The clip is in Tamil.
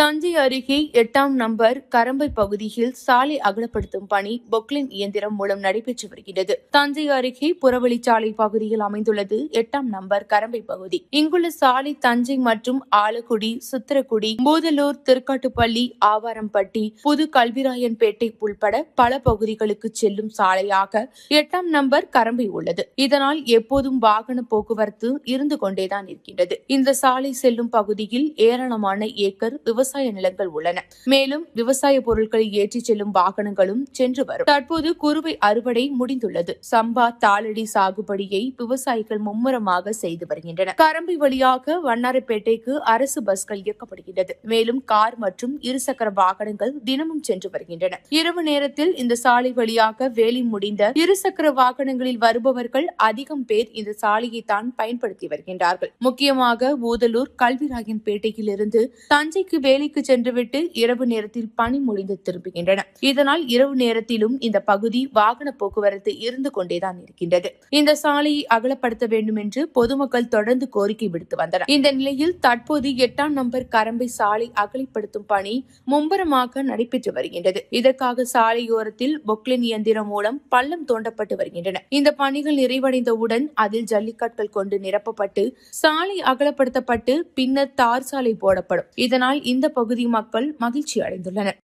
தஞ்சை அருகே 8ஆம் நம்பர் கரம்பை பகுதியில் சாலை அகலப்படுத்தும் பணி பொக்லைன் இயந்திரம் மூலம் நடைபெற்று வருகிறது. தஞ்சை அருகே புறவழிச்சாலை பகுதியில் அமைந்துள்ளது 8ஆம் நம்பர் கரம்பை பகுதி. இங்குள்ள சாலை தஞ்சை மற்றும் ஆலக்குடி, சித்திரக்குடி, பூதலூர், திருக்காட்டுப்பள்ளி, ஆவாரம்பட்டி, புது கல்விராயன்பேட்டை உள்பட பல பகுதிகளுக்கு செல்லும் சாலையாக 8ஆம் நம்பர் கரம்பை உள்ளது. இதனால் எப்போதும் வாகன போக்குவரத்து இருந்து கொண்டேதான் இருக்கின்றது. இந்த சாலை செல்லும் பகுதியில் ஏராளமான ஏக்கர் விவசாய நிலங்கள் உள்ளன. மேலும் விவசாய பொருட்களை ஏற்றிச் செல்லும் வாகனங்களும் சென்று வரும். தற்போது குறுவை அறுவடை முடிந்துள்ளது. சம்பா, தாளடி சாகுபடியை விவசாயிகள் மும்முரமாக செய்து வருகின்றனர். கரம்பை வழியாக வண்ணாரப்பேட்டைக்கு அரசு பஸ்கள் இயக்கப்படுகிறது. மேலும் கார் மற்றும் இருசக்கர வாகனங்கள் தினமும் சென்று வருகின்றன. இரவு நேரத்தில் இந்த சாலை வழியாக வேலை முடிந்த இருசக்கர வாகனங்களில் வருபவர்கள் அதிகம் பேர் இந்த சாலையை தான் பயன்படுத்தி வருகின்றார்கள். முக்கியமாக பூதலூர், கல்விராயன்பேட்டையில் இருந்து தஞ்சைக்கு வேலைக்கு சென்றுவிட்டு இரவு நேரத்தில் பணி முடிந்து திரும்புகின்றனர். இதனால் இரவு நேரத்திலும் இந்த பகுதி வாகன போக்குவரத்து இருந்து கொண்டேதான் இருக்கின்றது. இந்த சாலையை அகலப்படுத்த வேண்டும் என்று பொதுமக்கள் தொடர்ந்து கோரிக்கை விடுத்து வந்தனர். இந்த நிலையில் தற்போது 8ஆம் நம்பர் கரம்பை சாலை அகலப்படுத்தும் பணி மும்முரமாக நடைபெற்று வருகின்றது. இதற்காக சாலையோரத்தில் பொக்லைன் இயந்திரம் மூலம் பள்ளம் தோண்டப்பட்டு வருகின்றன. இந்த பணிகள் நிறைவடைந்தவுடன் அதில் ஜல்லிக்கற்கள் கொண்டு நிரப்பப்பட்டு சாலை அகலப்படுத்தப்பட்டு பின்னர் தார் சாலை போடப்படும். இதனால் இந்த பகுதி மக்கள் மகிழ்ச்சி அடைந்துள்ளனர்.